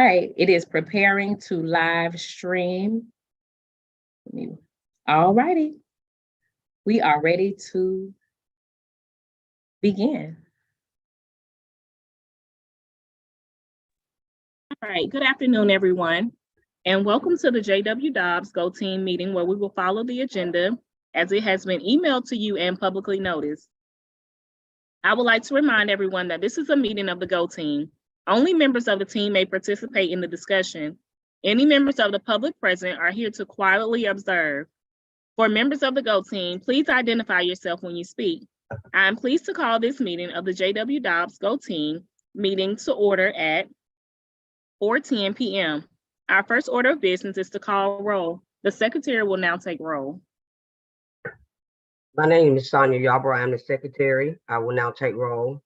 right, it is preparing to live stream. All righty, we are ready to begin. All right, good afternoon, everyone, and welcome to the J.W. Dobbs Go Team meeting, where we will follow the agenda as it has been emailed to you and publicly noticed. I would like to remind everyone that this is a meeting of the Go Team. Only members of the team may participate in the discussion. Any members of the public present are here to quietly observe. For members of the Go Team, please identify yourself when you speak. I am pleased to call this meeting of the J.W. Dobbs Go Team meeting to order at 4:10 p.m. Our first order of business is to call roll. The secretary will now take roll. My name is Sonia Yarbrough. I'm the secretary. I will now take roll.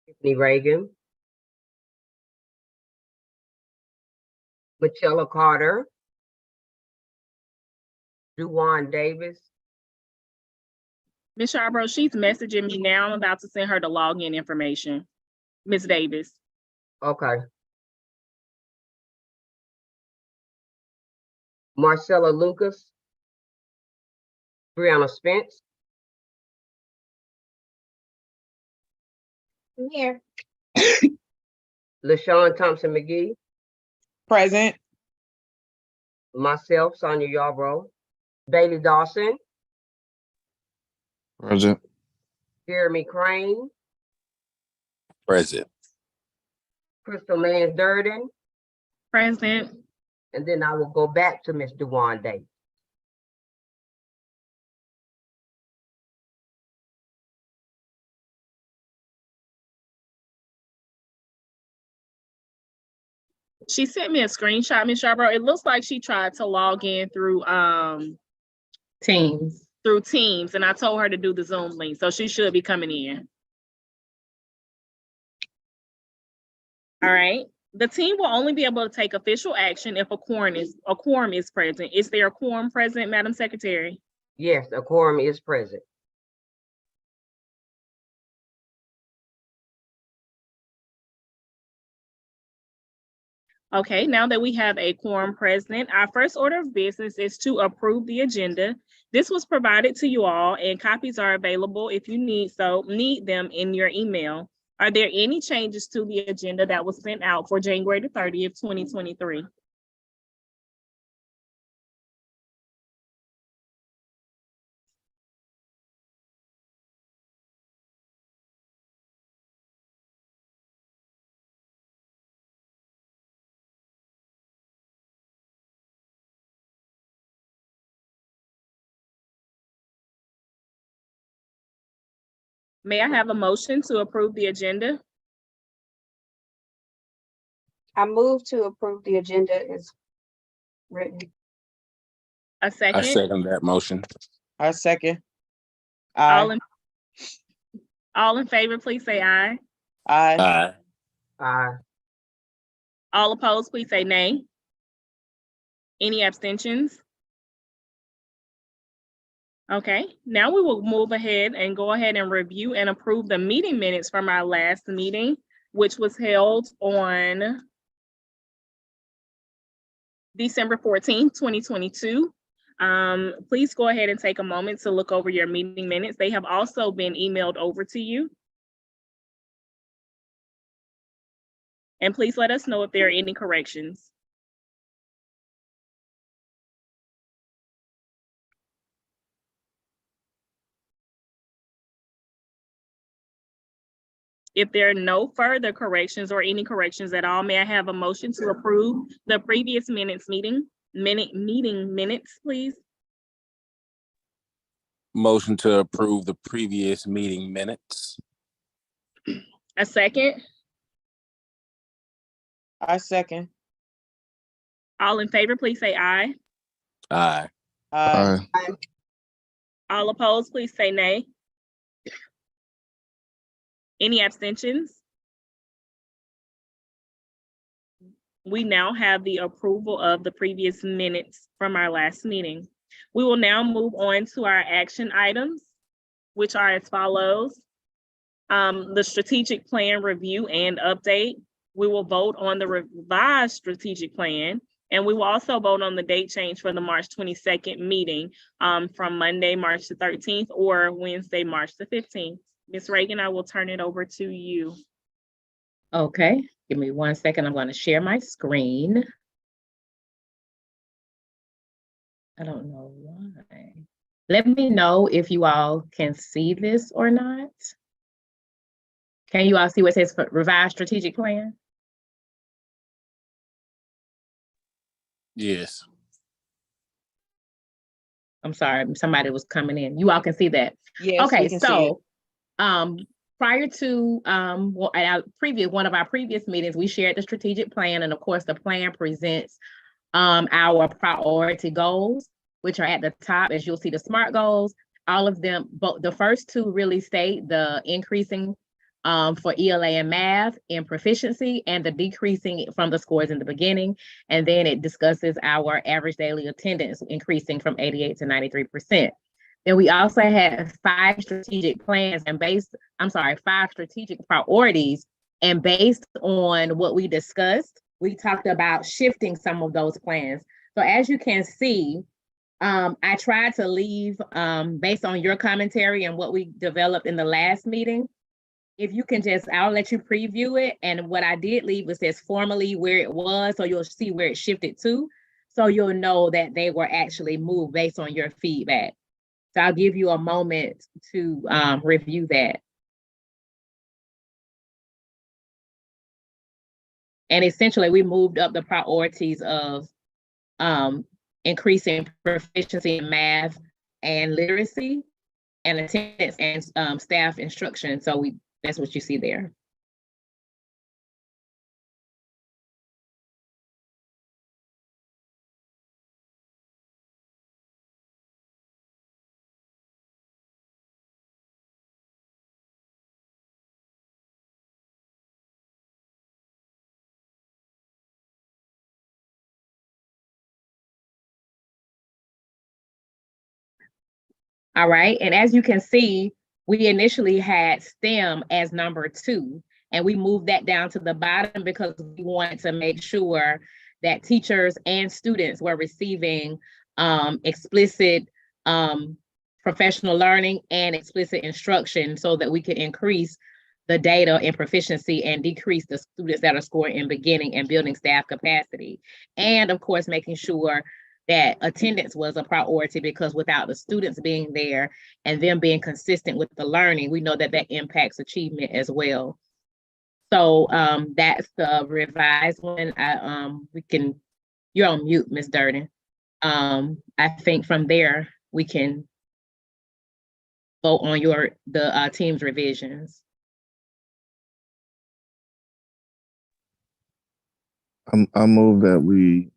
Tiffany Reagan. Michelle Carter. Duwan Davis. Ms. Yarbrough, she's messaging me now. I'm about to send her the login information. Ms. Davis. Okay. Marcella Lucas. Brianna Spence. I'm here. LaShawn Thompson McGee. Present. Myself, Sonia Yarbrough. Bailey Dawson. Present. Jeremy Crane. Present. Crystal Mans Durden. Present. And then I will go back to Ms. Duwan Davis. She sent me a screenshot, Ms. Yarbrough. It looks like she tried to log in through Teams. Through Teams, and I told her to do the Zoom link, so she should be coming in. All right. The team will only be able to take official action if a quorum is present. Is there a quorum present, Madam Secretary? Yes, a quorum is present. Okay, now that we have a quorum present, our first order of business is to approve the agenda. This was provided to you all, and copies are available if you need them in your email. Are there any changes to the agenda that was sent out for January 30th, 2023? May I have a motion to approve the agenda? I move to approve the agenda as written. A second? I second that motion. I second. All in favor, please say aye. Aye. Aye. Aye. All opposed, please say nay. Any abstentions? Okay, now we will move ahead and go ahead and review and approve the meeting minutes from our last meeting, which was held on December 14th, 2022. Please go ahead and take a moment to look over your meeting minutes. They have also been emailed over to you. And please let us know if there are any corrections. If there are no further corrections or any corrections at all, may I have a motion to approve the previous meeting minutes, please? Motion to approve the previous meeting minutes. A second? I second. All in favor, please say aye. Aye. Aye. All opposed, please say nay. Any abstentions? We now have the approval of the previous minutes from our last meeting. We will now move on to our action items, which are as follows. The strategic plan review and update, We will vote on the revised strategic plan, and we will also vote on the date change for the March 22nd meeting from Monday, March the 13th, or Wednesday, March the 15th. Ms. Reagan, I will turn it over to you. Okay, give me 1 second. I'm going to share my screen. I don't know why. Let me know if you all can see this or not. Can you all see what it says for revised strategic plan? Yes. I'm sorry, somebody was coming in. You all can see that. Yes, we Okay, can see it. so prior to at one of our previous meetings, we shared the strategic plan, and of course, the plan presents our priority goals, which are at the top, as you'll see the SMART goals. All of them, but the first two really state the increasing for ELA and math and proficiency, and the decreasing from the scores in the beginning. And then it discusses our average daily attendance increasing from 88 to 93%. Then we also had 5 strategic plans and 5 strategic priorities. And based on what we discussed, we talked about shifting some of those plans. So as you can see, I tried to leave, based on your commentary and what we developed in the last meeting, if you can I'll let you preview it. And what I did leave was says formally where it was, so you'll see where it shifted to. So you'll know that they were actually moved based on your feedback. So I'll give you a moment to review that. And essentially we moved up the priorities of increasing proficiency in math and literacy and attendance and staff instruction. So that's what you see there. All right, and as you can see, we initially had STEM as number 2, and we moved that down to the bottom because we wanted to make sure that teachers and students were receiving explicit professional learning and explicit instruction so that we could increase the data and proficiency and decrease the students that are scoring in beginning and building staff capacity. And of course, making sure that attendance was a priority, because without the students being there and them being consistent with the learning, we know that that impacts achievement as well. So that's the revised one. You're on mute, Ms. Durden. I think from there, we can vote on the team's revisions. I move that we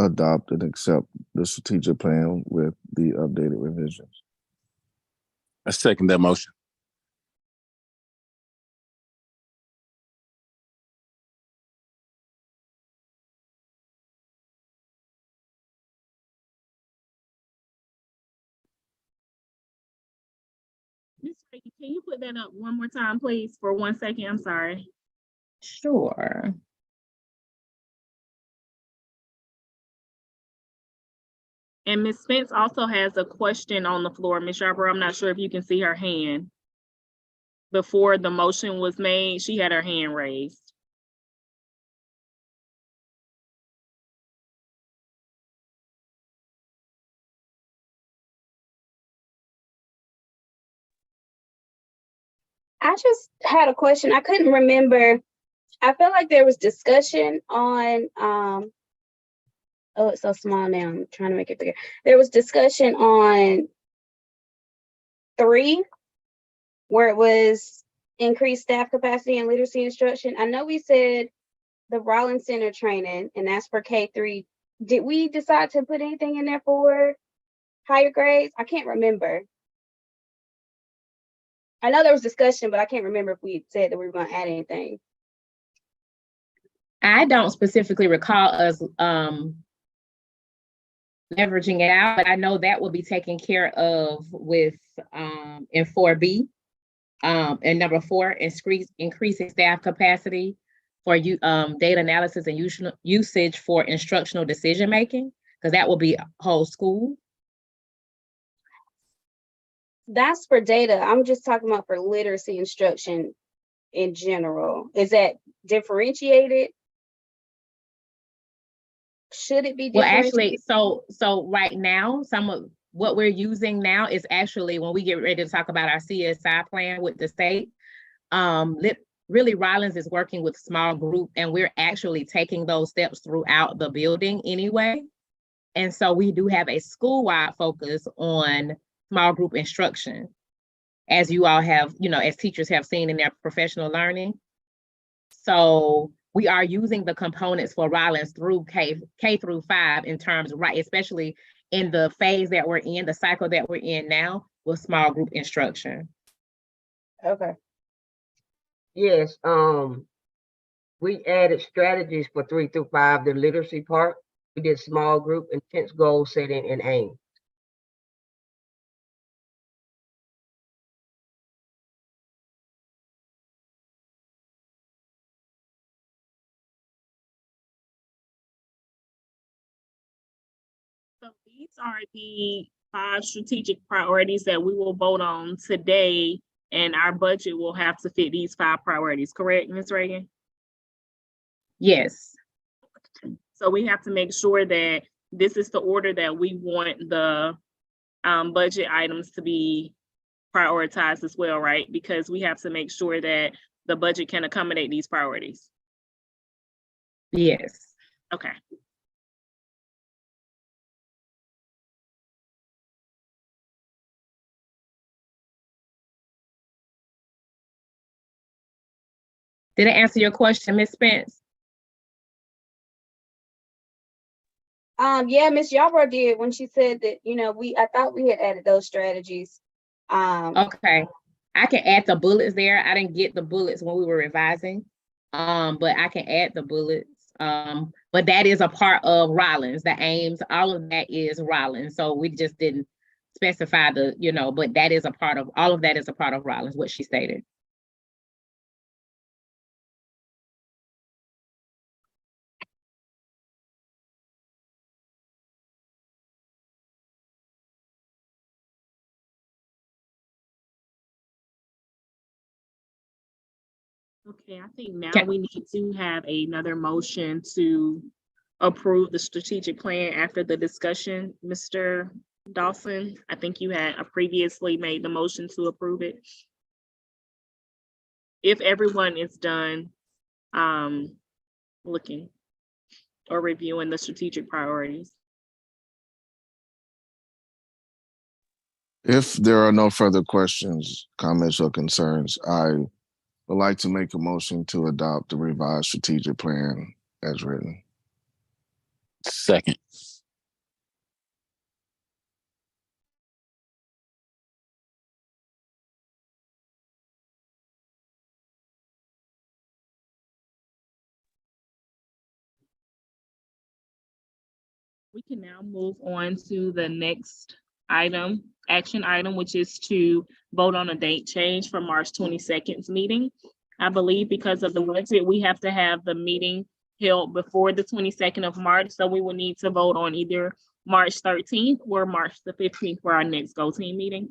adopt and accept the strategic plan with the updated revisions. I second that motion. Ms. Reagan, can you put that up one more time, please, for 1 second? I'm sorry. Sure. And Ms. Spence also has a question on the floor. Ms. Yarborough, I'm not sure if you can see her hand. Before the motion was made, she had her hand raised. I just had a question. I couldn't remember. I felt like there was discussion on, oh, it's so small now. I'm trying to make it bigger. There was discussion on 3, where it was increased staff capacity and literacy instruction. I know we said the Rollins Center training, and that's for K-3. Did we decide to put anything in there for higher grades? I can't remember. I know there was discussion, but I can't remember if we said that we were going to add anything. I don't specifically recall us leveraging it out, but I know that will be taken care of with in 4B. And number 4, increasing staff capacity for data analysis and usage for instructional decision-making, because that will be whole school. That's for data. I'm just talking about for literacy instruction in general. Is that differentiated? Should it be Well, differentiated? actually, so right now, some of what we're using now is actually when we get ready to talk about our CSI plan with the state. Really, Rollins is working with small group, and we're actually taking those steps throughout the building anyway. And so we do have a school-wide focus on small group instruction, as you all have, as teachers have seen in their professional learning. So we are using the components for Rollins through K through 5 in terms, right, especially in the phase that we're in, the cycle that we're in now with small group instruction. Okay. Yes, we added strategies for 3 through 5, the literacy part. We did small group, intense goal setting, and aim. So these are the 5 strategic priorities that we will vote on today, and our budget will have to fit these 5 priorities, correct, Ms. Reagan? Yes. So we have to make sure that this is the order that we want the budget items to be prioritized as well, right? Because we have to make sure that the budget can accommodate these priorities. Yes. Okay. Did it answer your question, Ms. Spence? Yeah, Ms. Yarbrough did when she said that, I thought we had added those strategies. Okay, I can add the bullets there. I didn't get the bullets when we were revising, but I can add the bullets. But that is a part of Rollins, the aims, all of that is Rollins. So we just didn't specify but that is a part of, all of that is a part of Rollins, what she stated. Okay, I think now Okay. we need to have another motion to approve the strategic plan after the discussion. Mr. Dawson, I think you had previously made the motion to approve it. If everyone is done looking or reviewing the strategic priorities. If there are no further questions, comments, or concerns, I would like to make a motion to adopt the revised strategic plan as written. Second. We can now move on to the next item, action item, which is to vote on a date change for March 22nd's meeting. I believe because of the budget, we have to have the meeting held before the 22nd of March. So we will need to vote on either March 13th or March the 15th for our next Go Team meeting.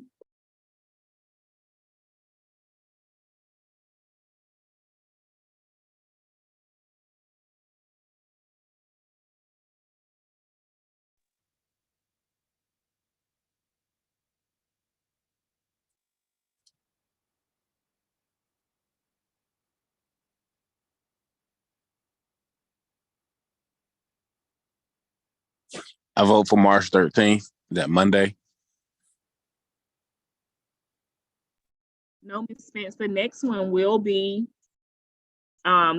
I vote for March 13th, that Monday. No, Ms. Spence, the next one will be,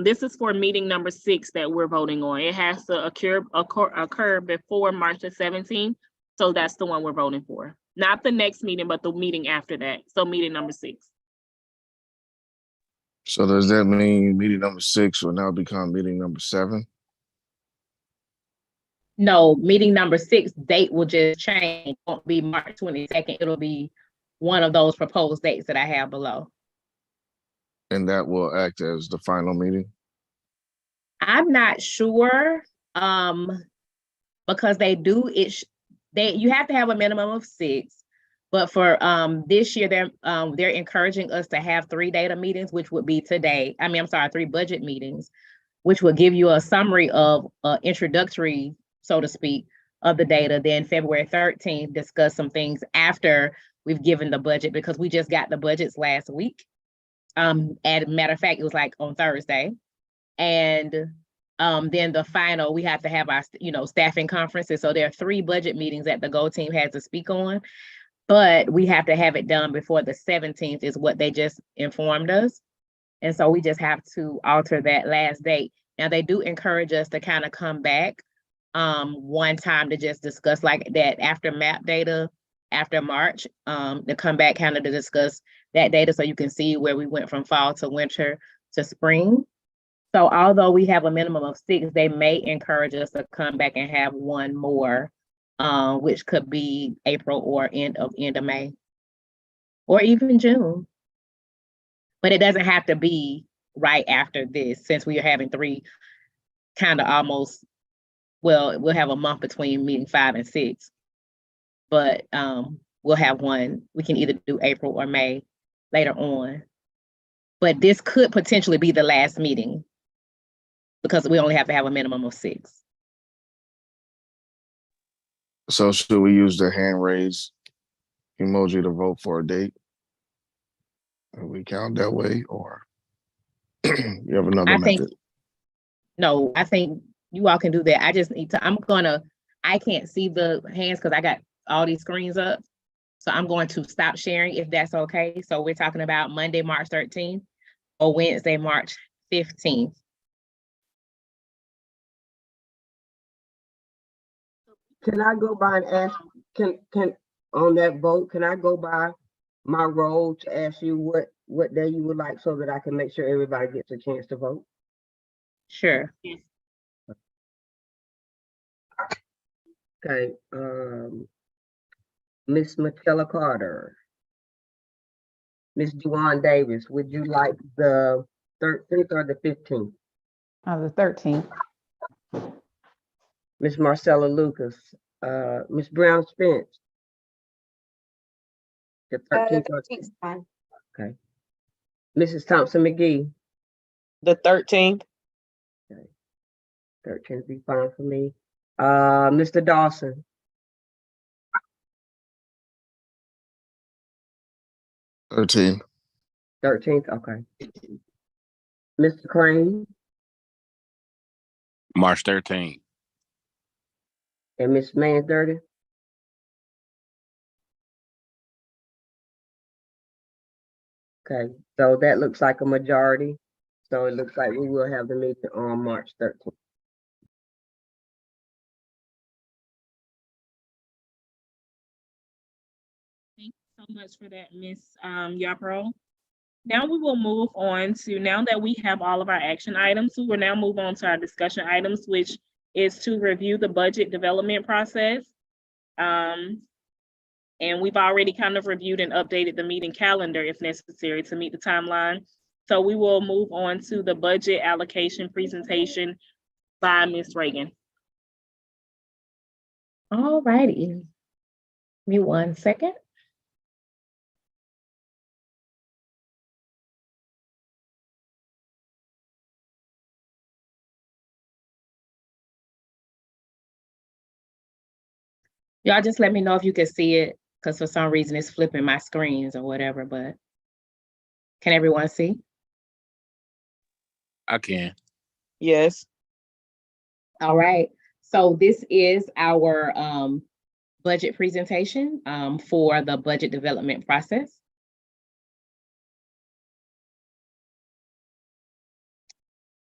this is for meeting number 6 that we're voting on. It has to occur before March the 17th. So that's the one we're voting for. Not the next meeting, but the meeting after that. So meeting number 6. So does that mean meeting number 6 will now become meeting number 7? No, meeting number 6 date will just change. It won't be March 22nd. It'll be one of those proposed dates that I have below. And that will act as the final meeting? I'm not sure, because they do it, you have to have a minimum of 6. But for this year, they're encouraging us to have 3 data meetings, which would be today. I mean, I'm sorry, 3 budget meetings, which will give you a summary of introductory, so to speak, of the data. Then February 13th, discuss some things after we've given the budget, because we just got the budgets last week. And matter of fact, it was like on Thursday. And then the final, we have to have our, staffing conferences. So there are 3 budget meetings that the Go team has to speak on, but we have to have it done before the 17th is what they just informed us. And so we just have to alter that last date. Now, they do encourage us to kind of come back one time to just discuss like that after map data, after March, to come back kind of to discuss that data so you can see where we went from fall to winter to spring. So although we have a minimum of 6, they may encourage us to come back and have one more, which could be April or end of May, or even June. But it doesn't have to be right after this, since we are having 3 kind of almost, well, we'll have a month between meeting 5 and 6. But we'll have one, we can either do April or May later on. But this could potentially be the last meeting, because we only have to have a minimum of 6. So should we use the hand raise emoji to vote for a date? Are we count that way, or you have another method? I think you all can do that. I just need to, I can't see the hands because I got all these screens up. So I'm going to stop sharing if that's okay. So we're talking about Monday, March 13th or Wednesday, March 15th. Can I go by and ask, can on that vote, can I go by my role to ask you what day you would like so that I can make sure everybody gets a chance to vote? Sure. Okay, Miss Michaela Carter. Miss Juwan Davis, would you like the 13th or the 15th? The 13th. Miss Marcella Lucas, Miss Brown Spence. The 13th. The 13th is fine. Okay. Mrs. Thompson McGee. The 13th. Okay. 13th be fine for me. Mr. Dawson. 13. 13th, okay. Mr. Crane March 13th. and Miss Mandirty. Okay, so that looks like a majority. So it looks like we will have the meeting on March 13th. Thank you so much for that, Ms. Yapro. Now we will move on to, now that we have all of our action items, we will now move on to our discussion items, which is to review the budget development process. And we've already kind of reviewed and updated the meeting calendar if necessary to meet the timeline. So we will move on to the budget allocation presentation by Ms. Reagan. All righty. Give me 1 second. Y'all just let me know if you can see it, because for some reason it's flipping my screens or whatever, but can everyone see? I can. Yes. All right. So this is our budget presentation for the budget development process.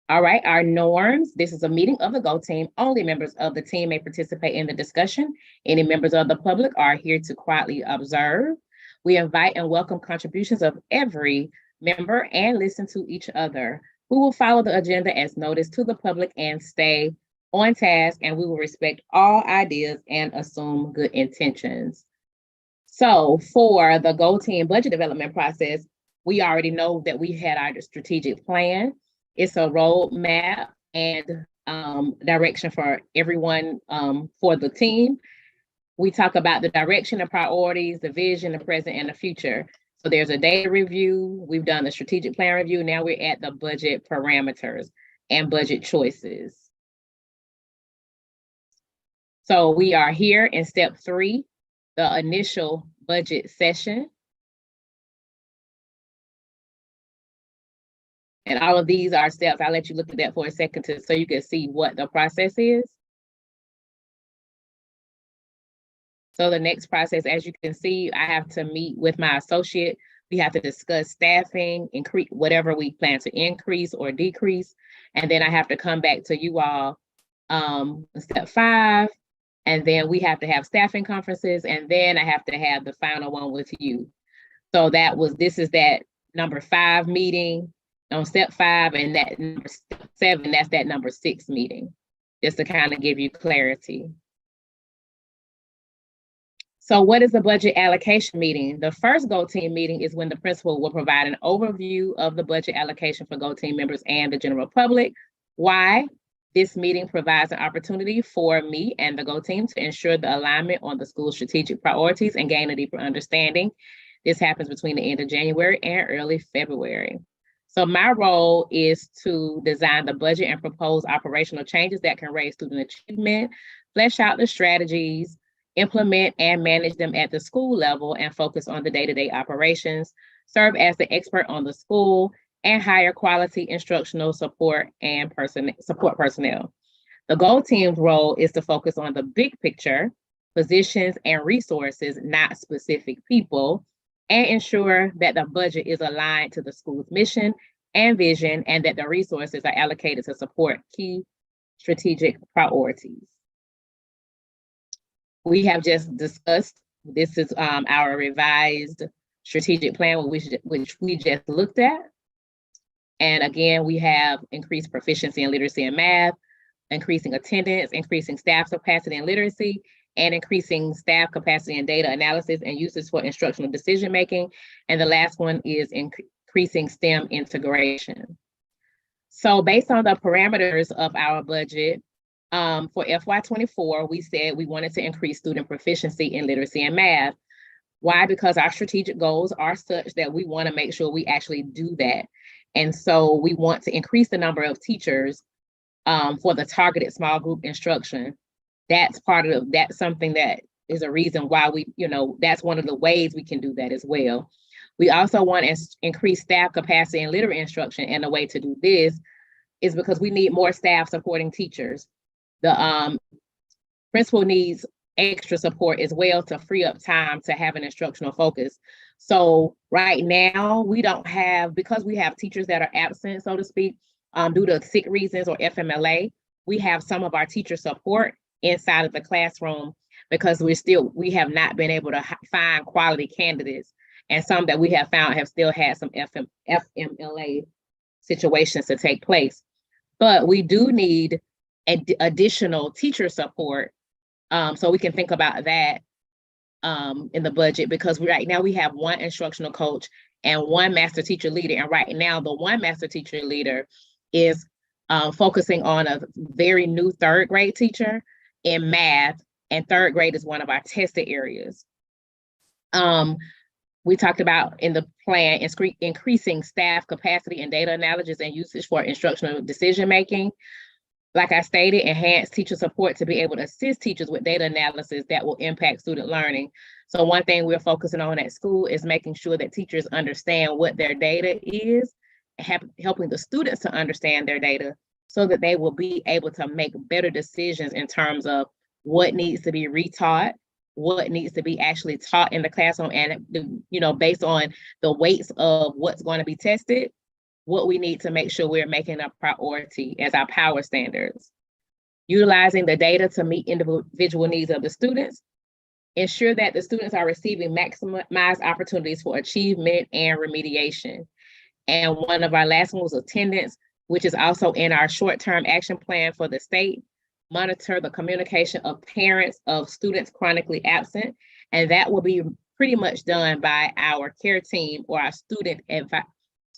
All right, our norms. This is a meeting of the Go team. Only members of the team may participate in the discussion. Any members of the public are here to quietly observe. We invite and welcome contributions of every member and listen to each other. We will follow the agenda as noticed to the public and stay on task, and we will respect all ideas and assume good intentions. So for the Go team budget development process, we already know that we had our strategic plan. It's a roadmap and direction for everyone for the team. We talk about the direction, the priorities, the vision, the present, and the future. So there's a data review. We've done the strategic plan review. Now we're at the budget parameters and budget choices. So we are here in step 3, the initial budget session. And all of these are steps. I'll let you look at that for a second so you can see what the process is. So the next process, as you can see, I have to meet with my associate. We have to discuss staffing, increase whatever we plan to increase or decrease. And then I have to come back to you all step 5. And then we have to have staffing conferences. And then I have to have the final one with you. So this is that number 5 meeting on step 5, and that number 7, that's that number 6 meeting, just to kind of give you clarity. So what is the budget allocation meeting? The first Go Team meeting is when the principal will provide an overview of the budget allocation for Go Team members and the general public. Why? This meeting provides an opportunity for me and the Go Team to ensure the alignment on the school's strategic priorities and gain a deeper understanding. This happens between the end of January and early February. So my role is to design the budget and propose operational changes that can raise student achievement, flesh out the strategies, implement and manage them at the school level, and focus on the day-to-day operations, serve as the expert on the school, and hire quality instructional support and support personnel. The Go Team's role is to focus on the big picture, positions and resources, not specific people, and ensure that the budget is aligned to the school's mission and vision, and that the resources are allocated to support key strategic priorities. We have just discussed, this is our revised strategic plan, which we just looked at. And again, we have increased proficiency in literacy and math, increasing attendance, increasing staff capacity and literacy, and increasing staff capacity in data analysis and uses for instructional decision-making. And the last one is increasing STEM integration. So based on the parameters of our budget, for FY24, we said we wanted to increase student proficiency in literacy and math. Why? Because our strategic goals are such that we want to make sure we actually do that. And so we want to increase the number of teachers for the targeted small group instruction. That's something that is a reason why that's one of the ways we can do that as well. We also want to increase staff capacity in literate instruction. And the way to do this is because we need more staff supporting teachers. The principal needs extra support as well to free up time to have an instructional focus. So right now we don't have, because we have teachers that are absent, so to speak, due to sick reasons or FMLA, we have some of our teacher support inside of the classroom because we have not been able to find quality candidates. And some that we have found have still had some FMLA situations to take place. But we do need additional teacher support. So we can think about that in the budget, because right now we have one instructional coach and one master teacher leader. And right now the one master teacher leader is focusing on a very new 3rd grade teacher in math, and 3rd grade is one of our tested areas. We talked about in the plan increasing staff capacity and data analysis and usage for instructional decision-making. Like I stated, enhance teacher support to be able to assist teachers with data analysis that will impact student learning. So one thing we're focusing on at school is making sure that teachers understand what their data is, helping the students to understand their data so that they will be able to make better decisions in terms of what needs to be retaught, what needs to be actually taught in the classroom, and based on the weights of what's going to be tested, what we need to make sure we're making a priority as our power standards. Utilizing the data to meet individual needs of the students. Ensure that the students are receiving maximized opportunities for achievement and remediation. And one of our last ones was attendance, which is also in our short-term action plan for the state. Monitor the communication of parents of students chronically absent, and that will be pretty much done by our care team or our student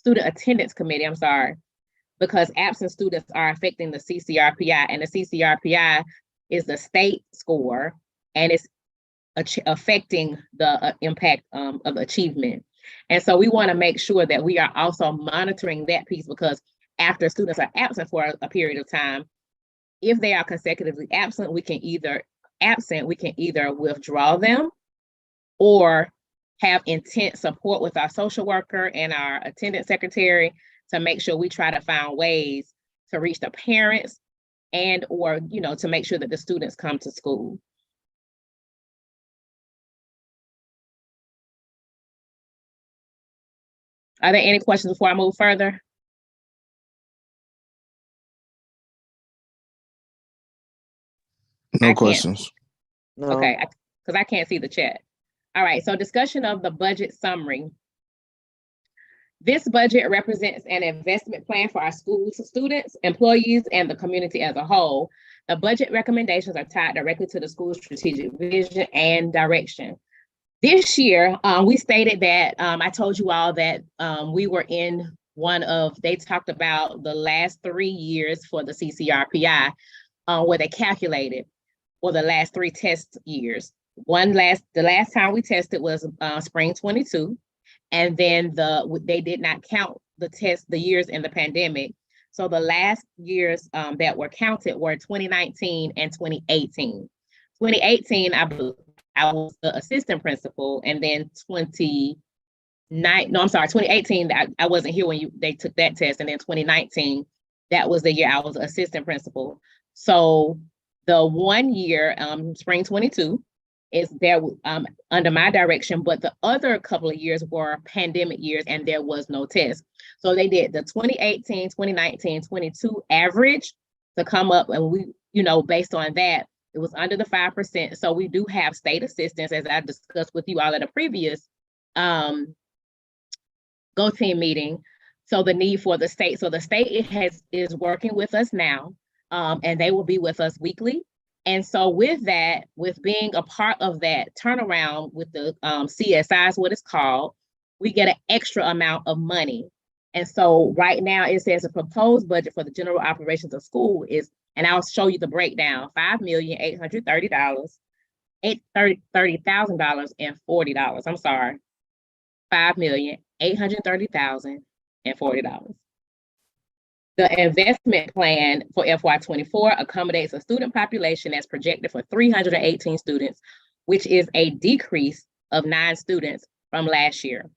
attendance committee, because absent students are affecting the CCRPI, and the CCRPI is the state score, and it's affecting the impact of achievement. And so we want to make sure that we are also monitoring that piece, because after students are absent for a period of time, if they are consecutively absent, we can either withdraw them or have intense support with our social worker and our attendance secretary to make sure we try to find ways to reach the parents and or, you know, to make sure that the students come to school. Are there any questions before I move further? No I can't- questions. No. Okay, because I can't see the chat. All right, so discussion of the budget summary. This budget represents an investment plan for our schools, students, employees, and the community as a whole. The budget recommendations are tied directly to the school's strategic vision and direction. This year, we stated that, I told you all that we were in they talked about the last 3 years for the CCRPI, where they calculated for the last 3 test years. The last time we tested was spring 22, and then they did not count the years in the pandemic. So the last years that were counted were 2019 and 2018. 2018, I was the assistant principal, and then 2018, I wasn't here when they took that test, and then 2019, that was the year I was assistant principal. So the 1 year, spring 22, is there under my direction, but the other couple of years were pandemic years and there was no test. So they did the 2018, 2019, 22 average to come up, and we, you know, based on that, it was under the 5%. So we do have state assistance, as I discussed with you all at a previous Go Team meeting. So the need for the state. So the state is working with us now, and they will be with us weekly. And so with that, with being a part of that turnaround with the CSI is what it's called, we get an extra amount of money. And so right now it says a proposed budget for the general operations of school is, and I'll show you the breakdown, $5,830,000 and $40. I'm sorry, $5,830,040. The investment plan for FY24 accommodates a student population that's projected for 318 students, which is a decrease of 9 students from last year,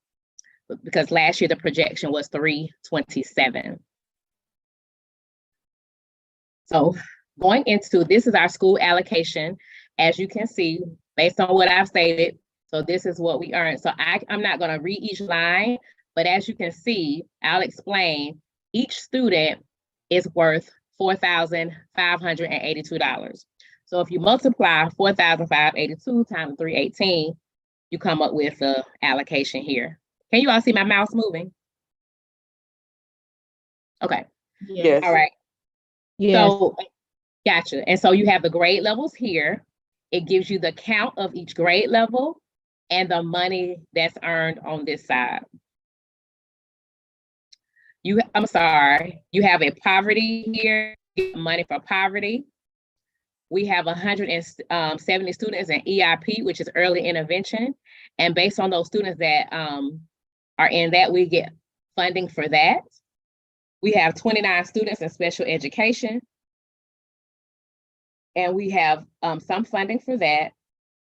because last year the projection was 327. So going into, this is our school allocation, as you can see, based on what I've stated. So this is what we earned. So I'm not going to read each line, but as you can see, I'll explain. Each student is worth $4,582. So if you multiply 4,582 times 318, you come up with the allocation here. Can you all see my mouse moving? Okay. Yes. All right. Yes. So, gotcha. And so you have the grade levels here. It gives you the count of each grade level and the money that's earned on this side. I'm sorry, you have a poverty here, money for poverty. We have 170 students in EIP, which is early intervention. And based on those students that are in that, we get funding for that. We have 29 students in special education. And we have some funding for that.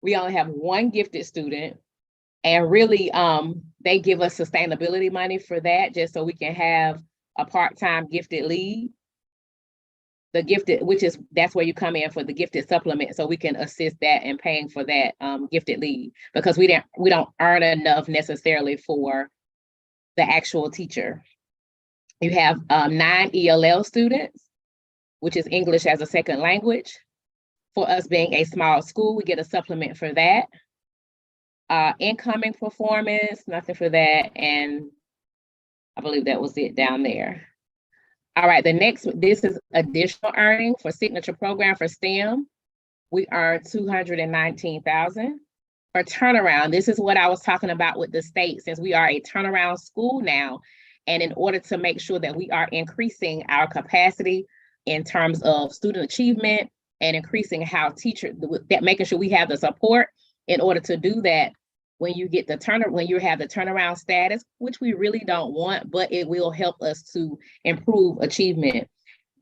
We only have 1 gifted student. And really, they give us sustainability money for that, just so we can have a part-time gifted lead. The gifted, that's where you come in for the gifted supplement, so we can assist that in paying for that gifted lead, because we don't earn enough necessarily for the actual teacher. You have 9 ELL students, which is English as a second language. For us being a small school, we get a supplement for that. Incoming performance, nothing for that. And I believe that was it down there. All right, this is additional earning for signature program for STEM. We earned $219,000. For turnaround, this is what I was talking about with the state. Since we are a turnaround school now, And in order to make sure that we are increasing our capacity in terms of student achievement and increasing how teachers, that making sure we have the support in order to do that, when you get when you have the turnaround status, which we really don't want, but it will help us to improve achievement.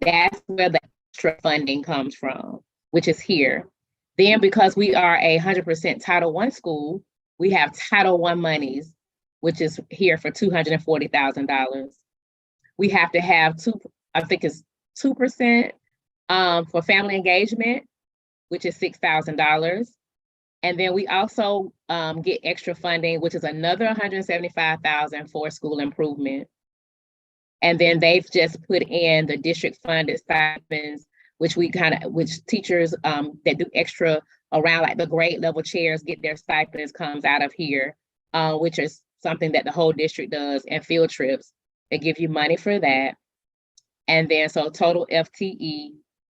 That's where the extra funding comes from, which is here. Then because we are a 100% Title I school, we have Title I monies, which is here for $240,000. We have to have 2% for family engagement, which is $6,000. And then we also get extra funding, which is another $175,000 for school improvement. And then they've just put in the district funded stipends, which teachers that do extra around like the grade level chairs get their stipends, comes out of here, which is something that the whole district does, and field trips. They give you money for that. And then so total FTE,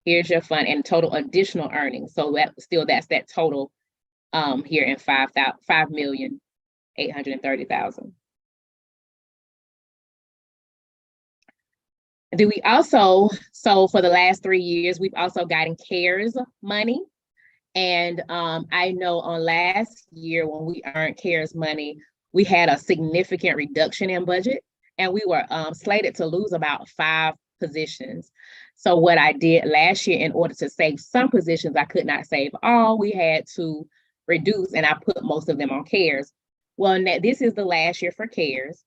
here's your fund, and total additional earnings. So that's that total here in $5,830,000. Do we also, so for the last 3 years, we've also gotten CARES money. And I know on last year when we earned CARES money, we had a significant reduction in budget, and we were slated to lose about 5 positions. So what I did last year, in order to save some positions, I could not save all, we had to reduce, and I put most of them on CARES. Well, this is the last year for CARES.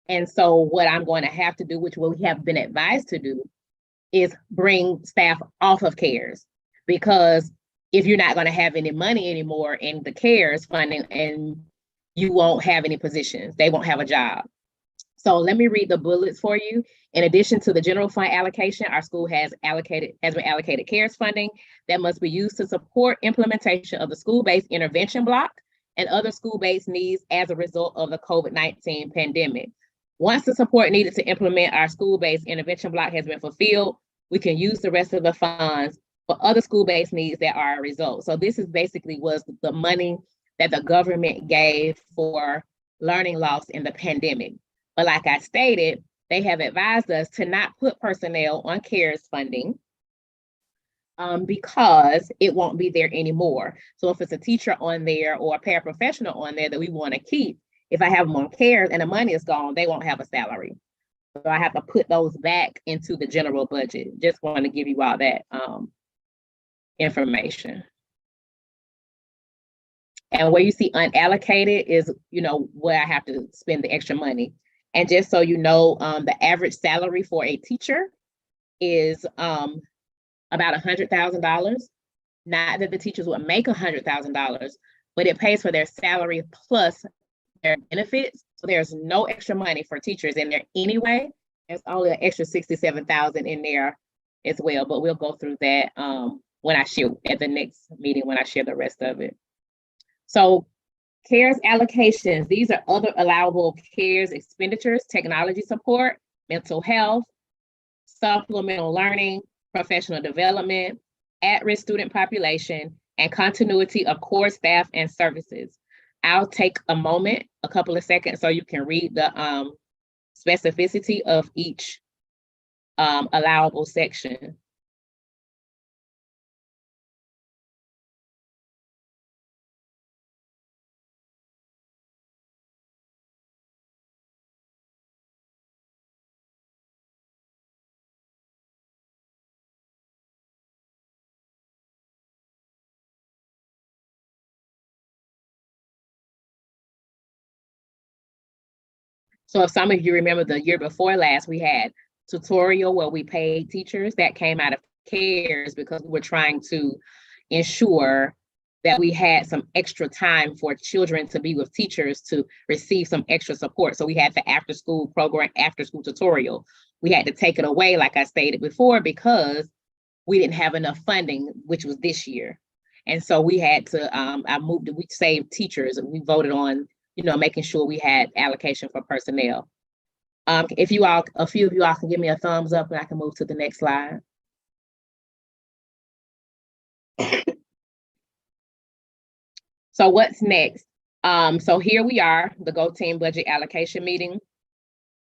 And so what I'm going to have to do, which we have been advised to do, is bring staff off of CARES, because if you're not going to have any money anymore in the CARES funding, and you won't have any positions, they won't have a job. So let me read the bullets for you. In addition to the general fund allocation, our school has been allocated CARES funding that must be used to support implementation of the school-based intervention block and other school-based needs as a result of the COVID-19 pandemic. Once the support needed to implement our school-based intervention block has been fulfilled, we can use the rest of the funds for other school-based needs that are a result. So this is basically was the money that the government gave for learning loss in the pandemic. But like I stated, they have advised us to not put personnel on CARES funding because it won't be there anymore. So if it's a teacher on there or a paraprofessional on there that we want to keep, if I have them on CARES and the money is gone, they won't have a salary. So I have to put those back into the general budget. Just want to give you all that information. And where you see unallocated is, where I have to spend the extra money. And just so you know, the average salary for a teacher is about $100,000. Not that the teachers would make $100,000, but it pays for their salary plus their benefits. So there's no extra money for teachers in there anyway. There's only an extra $67,000 in there as well, but we'll go through that when I share at the next meeting, when I share the rest of it. So CARES allocations, these are other allowable CARES expenditures: technology support, mental health, supplemental learning, professional development, at-risk student population, and continuity of core staff and services. I'll take a moment, a couple of seconds, so you can read the specificity of each allowable section. So if some of you remember the year before last, we had tutorial where we paid teachers. That came out of CARES because we were trying to ensure that we had some extra time for children to be with teachers to receive some extra support. So we had the after school program, after school tutorial. We had to take it away, like I stated before, because we didn't have enough funding, which was this year. And so we had to, we saved teachers, and we voted on making sure we had allocation for personnel. If a few of you all can give me a thumbs up, and I can move to the next slide. So what's next? So here we are, the Go Team budget allocation meeting.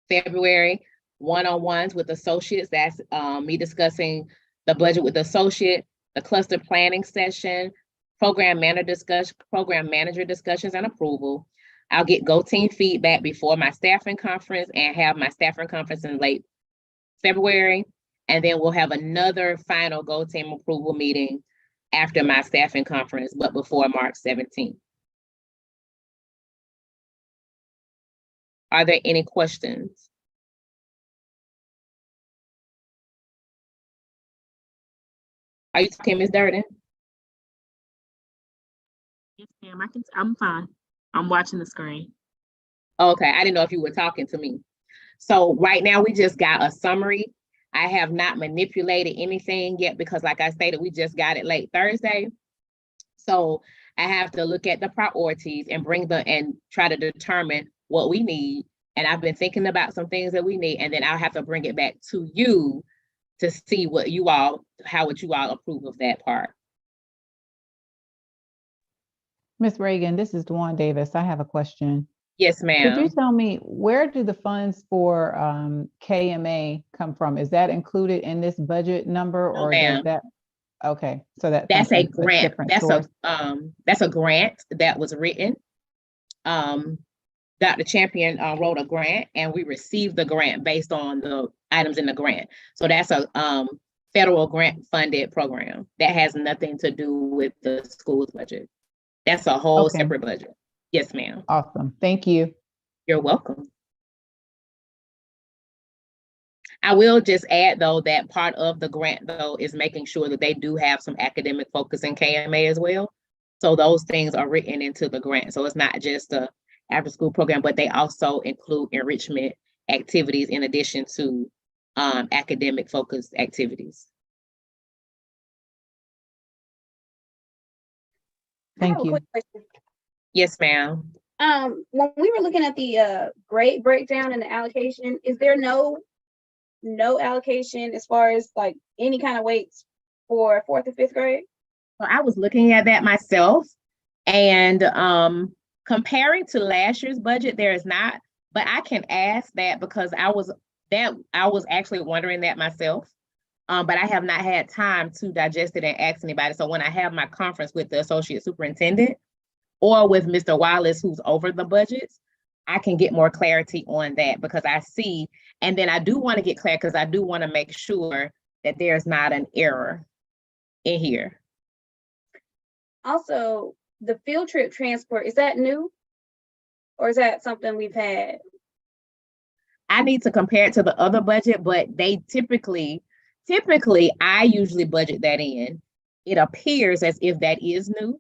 February, one-on-ones with associates. That's me discussing the budget with the associate, the cluster planning session, program manager discussions and approval. I'll get Go Team feedback before my staffing conference and have my staffing conference in late February. And then we'll have another final Go Team approval meeting after my staffing conference, but before March 17th. Are there any questions? Are you talking, Ms. Durden? Yes, ma'am, I'm fine. I'm watching the screen. Okay, I didn't know if you were talking to me. So right now we just got a summary. I have not manipulated anything yet because like I stated, we just got it late Thursday. So I have to look at the priorities and try to determine what we need. And I've been thinking about some things that we need, and then I'll have to bring it back to you to see how would you all approve of that part. Ms. Reagan, this is Dwan Davis. I have a question. Yes, Could you ma'am. tell me, where do the funds for KMA come from? Is that included in this budget number, No, or ma'am. does that? Okay, so that That's comes a from grant. different That's source. a grant that was written. Dr. Champion wrote a grant, and we received the grant based on the items in the grant. So that's a federal grant funded program that has nothing to do with the school's budget. That's a whole Okay. separate budget. Yes, ma'am. Awesome. Thank you. You're welcome. I will just add though, that part of the grant though is making sure that they do have some academic focus in KMA as well. So those things are written into the grant. So it's not just a after school program, but they also include enrichment activities in addition to academic focused activities. I have Thank a you. quick question. Yes, ma'am. When we were looking at the grade breakdown and the allocation, is there no allocation as far as like any kind of weights for 4th and 5th grade? So I was looking at that myself, and comparing to last year's budget, there is not, but I can ask that because I was actually wondering that myself. But I have not had time to digest it and ask anybody. So when I have my conference with the associate superintendent or with Mr. Wallace, who's over the budgets, I can get more clarity on that because I see, and then I do want to get clarity because I do want to make sure that there's not an error in here. Also, the field trip transport, is that new? Or is that something we've had? I need to compare it to the other budget, but they typically, I usually budget that in. It appears as if that is new.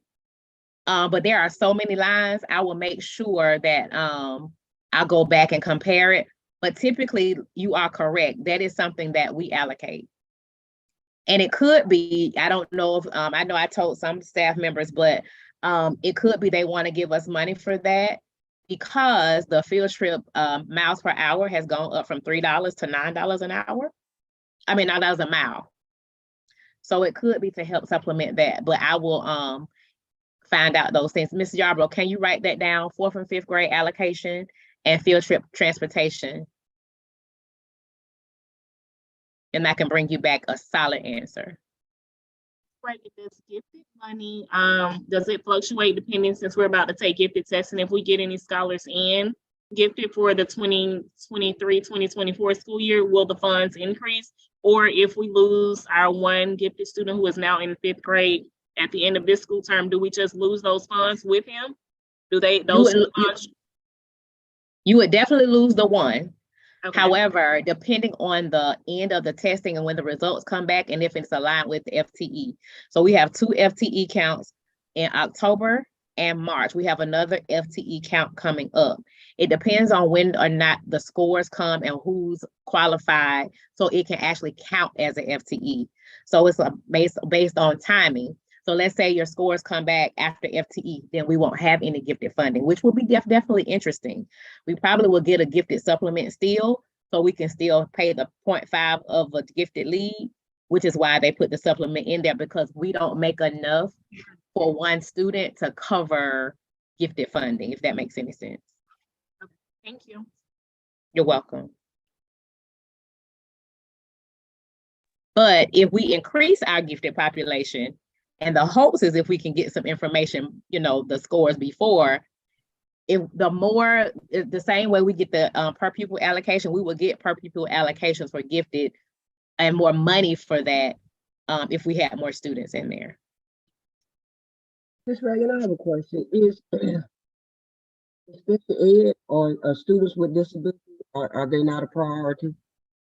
But there are so many lines, I will make sure that I'll go back and compare it. But typically, you are correct. That is something that we allocate. And it could be, I don't know if, I know I told some staff members, but it could be they want to give us money for that because the field trip miles per hour has gone up from $3 to $9 an hour. I mean, $9 a mile. So it could be to help supplement that, but I will find out those things. Ms. Yarbrough, can you write that down? 4th and 5th grade allocation and field trip transportation. And I can bring you back a solid answer. Right, does gifted money, does it fluctuate depending, since we're about to take gifted testing, if we get any scholars in gifted for the 2023-2024 school year, will the funds increase? Or if we lose our one gifted student who is now in 5th grade at the end of this school term, do we just lose those funds with him? Do they, you would definitely lose the one. Okay. However, depending on the end of the testing and when the results come back and if it's aligned with the FTE. So we have 2 FTE counts in October and March. We have another FTE count coming up. It depends on when or not the scores come and who's qualified, so it can actually count as an FTE. So it's based on timing. So let's say your scores come back after FTE, then we won't have any gifted funding, which will be definitely interesting. We probably will get a gifted supplement still, so we can still pay the 0.5 of a gifted lead, which is why they put the supplement in there, because we don't make enough for one student to cover gifted funding, if that makes any sense. Thank you. You're welcome. But if we increase our gifted population, and the hopes is if we can get some information, the scores before, if the same way we get the per pupil allocation, we will get per pupil allocations for gifted and more money for that if we had more students in there. Ms. Reagan, I have a question. Is special ed or students with disabilities, are they not a priority?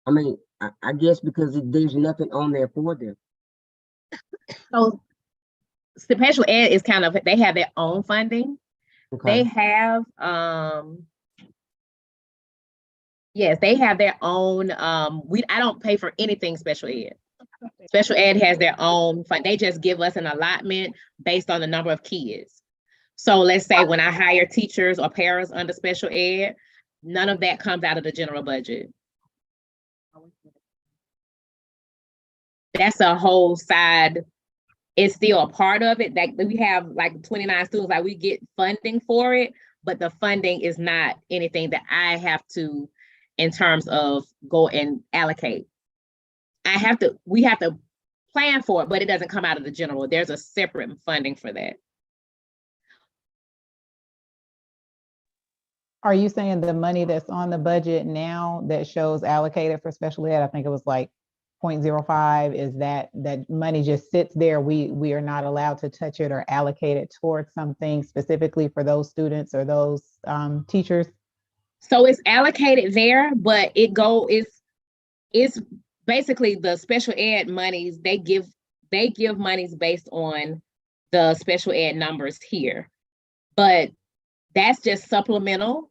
I mean, I guess because there's nothing on there for them. So special ed is kind of, they have their own funding. Okay. They have, yes, they have their own, I don't pay for anything special ed. Special ed has their own fund. They just give us an allotment based on the number of kids. So let's say when I hire teachers or paras under special ed, none of that comes out of the general budget. That's a whole side. It's still a part of it that we have like 29 students, like we get funding for it, but the funding is not anything that I have to, in terms of go and allocate. We have to plan for it, but it doesn't come out of the general. There's a separate funding for that. Are you saying the money that's on the budget now that shows allocated for special ed, I think it was like 0.05, is that money just sits there? We are not allowed to touch it or allocate it towards something specifically for those students or those teachers? So it's allocated there, but it's basically the special ed monies, they give monies based on the special ed numbers here. But that's just supplemental.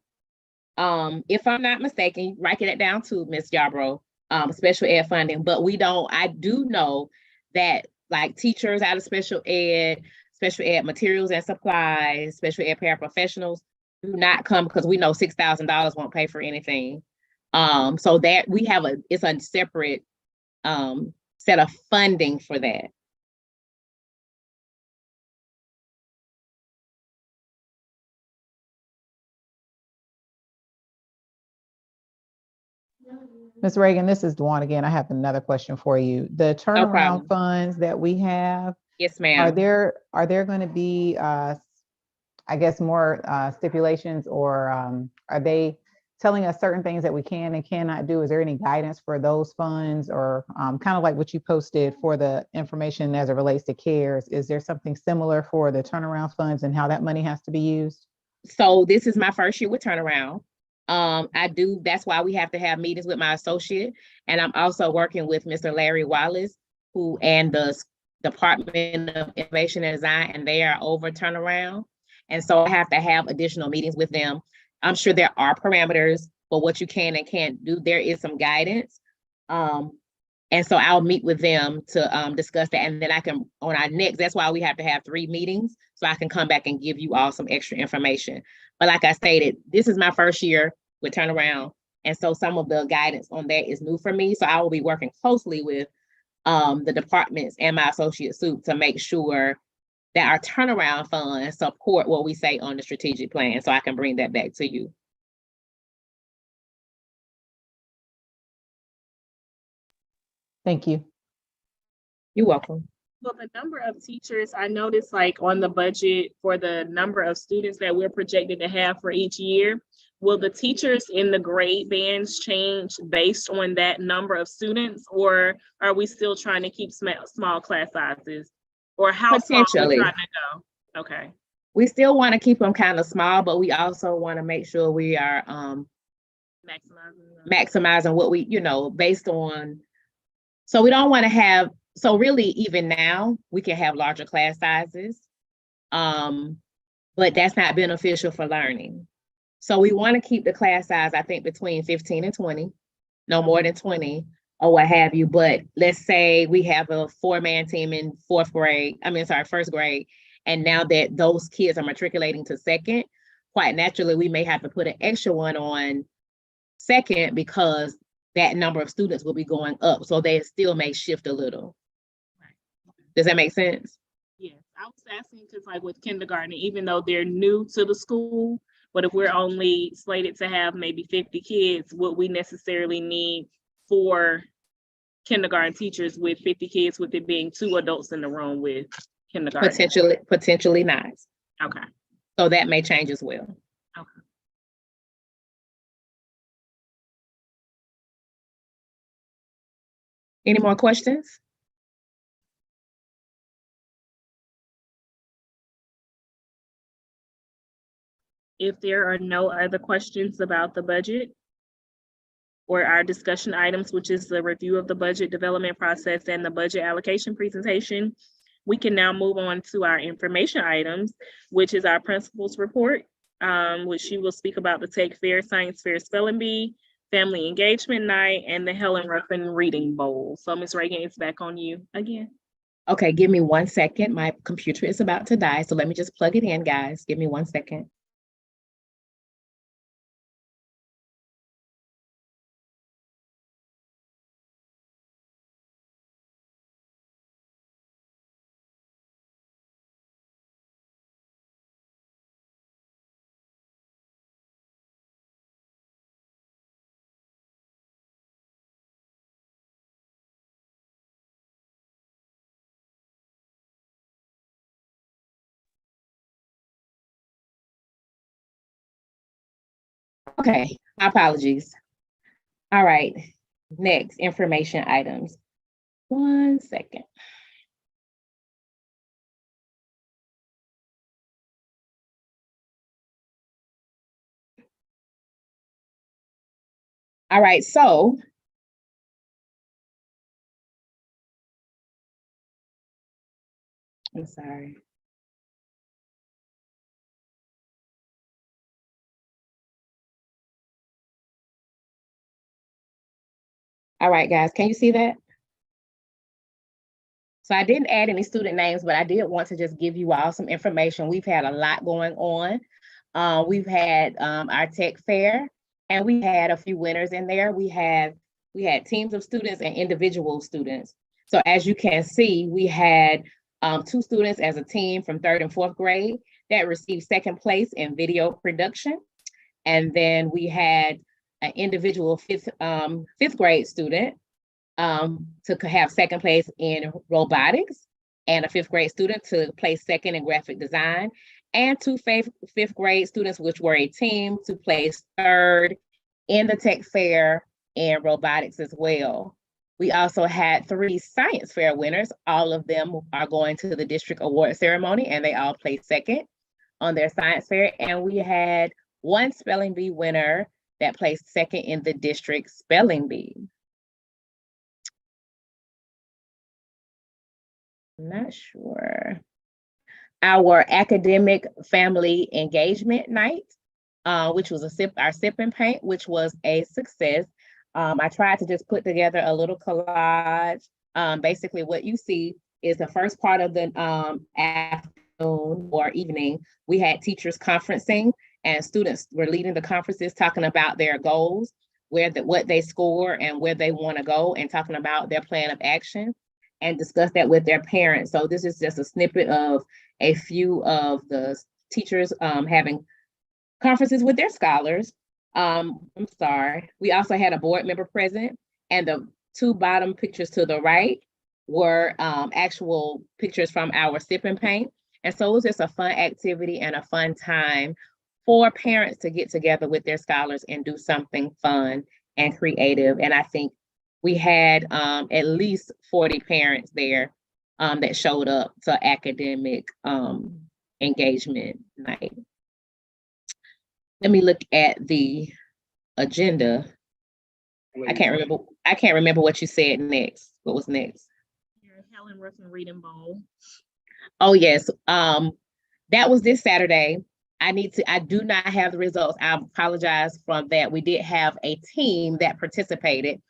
If I'm not mistaken, write it down too, Ms. Yarbrough, special ed funding, but I do know that like teachers out of special ed materials and supplies, special ed paraprofessionals do not come because we know $6,000 won't pay for anything. So that it's a separate set of funding for that. Ms. Reagan, this is Dwan again. I have another question for you. The turnaround problem. funds that we have, Yes, ma'am. are there going to be, I guess, more stipulations, or are they telling us certain things that we can and cannot do? Is there any guidance for those funds, or kind of like what you posted for the information as it relates to CARES? Is there something similar for the turnaround funds and how that money has to be used? So this is my first year with turnaround. That's why we have to have meetings with my associate. And I'm also working with Mr. Larry Wallace, and the Department of Innovation and Design, and they are over turnaround. And so I have to have additional meetings with them. I'm sure there are parameters for what you can and can't do. There is some guidance. And so I'll meet with them to discuss that. And then I can, on our next, that's why we have to have 3 meetings, so I can come back and give you all some extra information. But like I stated, this is my first year with turnaround. And so some of the guidance on that is new for me. So I will be working closely with the departments and my associate Sue to make sure that our turnaround funds support what we say on the strategic plan. So I can bring that back to you. Thank you. You're welcome. Well, the number of teachers, I noticed like on the budget for the number of students that we're projected to have for each year, will the teachers in the grade bands change based on that number of students, or are we still trying to keep small class sizes? Or how small are we trying to go? Okay. We still want to keep them kind of small, but we also want to make sure we are maximizing what we, based on, so we don't want to have, so really even now we can have larger class sizes, but that's not beneficial for learning. So we want to keep the class size, I think, between 15 and 20, no more than 20 or what have you. But let's say we have a 4-man team in first grade, and now that those kids are matriculating to second, quite naturally, we may have to put an extra one on second because that number of students will be going up. So they still may shift a little. Does that make sense? Yes, I was asking because like with kindergarten, even though they're new to the school, but if we're only slated to have maybe 50 kids, would we necessarily need 4 kindergarten teachers with 50 kids, with it being 2 adults in the room with kindergarten? Potentially not. Okay. So that may change as well. Okay. Any more questions? If there are no other questions about the budget or our discussion items, which is the review of the budget development process and the budget allocation presentation, we can now move on to our information items, which is our principal's report, which she will speak about the Tech Fair, Science Fair Spelling Bee, Family Engagement Night, and the Helen Ruffin Reading Bowl. So Ms. Reagan, it's back on you again. Okay, give me 1 second. My computer is about to die, so let me just plug it in, guys. Give me 1 second. Okay, my apologies. All right, next, information items. 1 second. All right, so I'm sorry. All right, guys, can you see that? So I didn't add any student names, but I did want to just give you all some information. We've had a lot going on. We've had our tech fair, and we had a few winners in there. We had teams of students and individual students. So as you can see, we had 2 students as a team from 3rd and 4th grade that received 2nd place in video production. And then we had an individual 5th grade student to have 2nd place in robotics, and a 5th grade student to place 2nd in graphic design, and 2 5th grade students, which were a team, to place 3rd in the tech fair and robotics as well. We also had 3 science fair winners. All of them are going to the district award ceremony, and they all placed 2nd on their science fair. And we had 1 spelling bee winner that placed 2nd in the district spelling bee. I'm not sure. Our academic family engagement night, which was our sip and paint, which was a success. I tried to just put together a little collage. Basically what you see is the first part of the afternoon or evening. We had teachers conferencing, and students were leading the conferences, talking about their goals, what they score and where they want to go, and talking about their plan of action, and discuss that with their parents. So this is just a snippet of a few of the teachers having conferences with their scholars. I'm sorry. We also had a board member present, and the 2 bottom pictures to the right were actual pictures from our sip and paint. And so it was just a fun activity and a fun time for parents to get together with their scholars and do something fun and creative. And I think we had at least 40 parents there that showed up to academic engagement night. Let me look at the agenda. I can't remember what you said next. What was next? Your Helen Ruffin Reading Bowl. Oh yes, that was this Saturday. I do not have the results. I apologize for that. We did have a team that participated.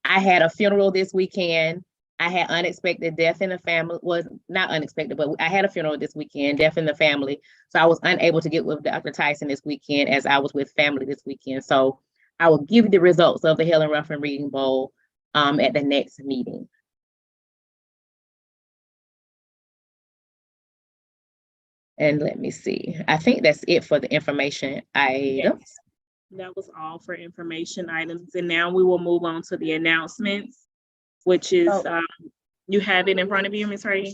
I had a funeral this weekend. I had unexpected death in the family. Was not unexpected, but I had a funeral this weekend, death in the family. So I was unable to get with Dr. Tyson this weekend, as I was with family this weekend. So I will give you the results of the Helen Ruffin Reading Bowl at the next meeting. And let me see. I think that's it for the information items. Yes. That was all for information items. And now we will move on to the announcements. which is, Oh. you have it in front of you, Ms. Hardy?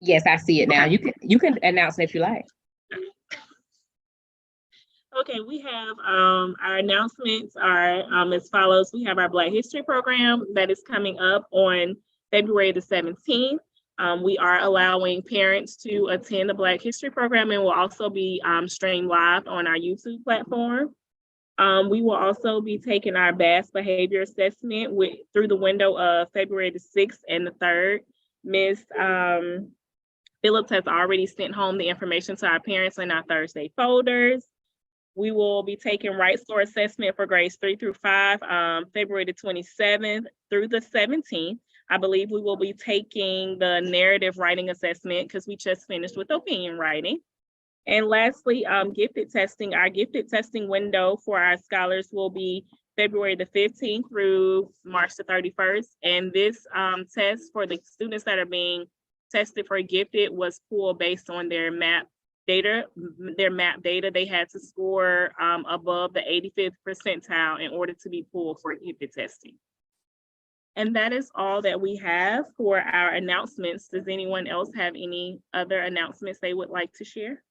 Yes, I see it now. You can announce it if you like. Okay, we have our announcements are as follows. We have our Black History Program that is coming up on February the 17th. We are allowing parents to attend the Black History Program and will also be streamed live on our YouTube platform. We will also be taking our BAS behavior assessment through the window of February the 6th and the 3rd. Ms. Phillips has already sent home the information to our parents in our Thursday folders. We will be taking Right Score assessment for grades 3 through 5, February the 27th through the 17th. I believe we will be taking the narrative writing assessment because we just finished with opinion writing. And lastly, gifted testing. Our gifted testing window for our scholars will be February the 15th through March the 31st. And this test for the students that are being tested for gifted was pulled based on their MAP data. They had to score above the 85th percentile in order to be pulled for gifted testing. And that is all that we have for our announcements. Does anyone else have any other announcements they would like to share?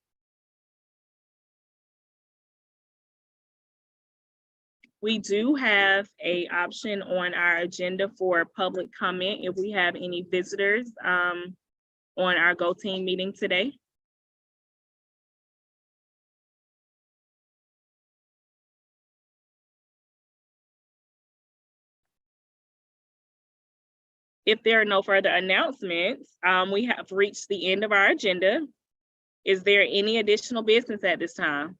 We do have an option on our agenda for public comment if we have any visitors on our Go Team meeting today. If there are no further announcements, we have reached the end of our agenda. Is there any additional business at this time?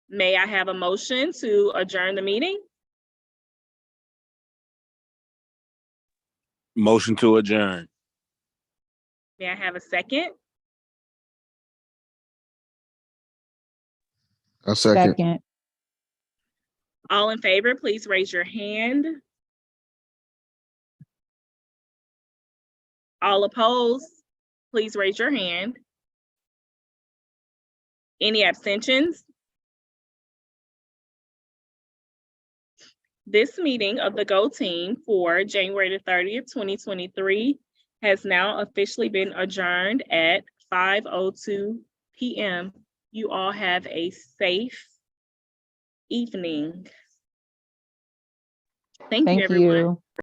May I have a motion to adjourn the meeting? Motion to adjourn. May I have a second? A second. Second. All in favor, please raise your hand. All opposed, please raise your hand. Any abstentions? This meeting of the Go Team for January the 30th, 2023 has now officially been adjourned at 5:02 p.m. You all have a safe evening. Thank you, Thank everyone. you.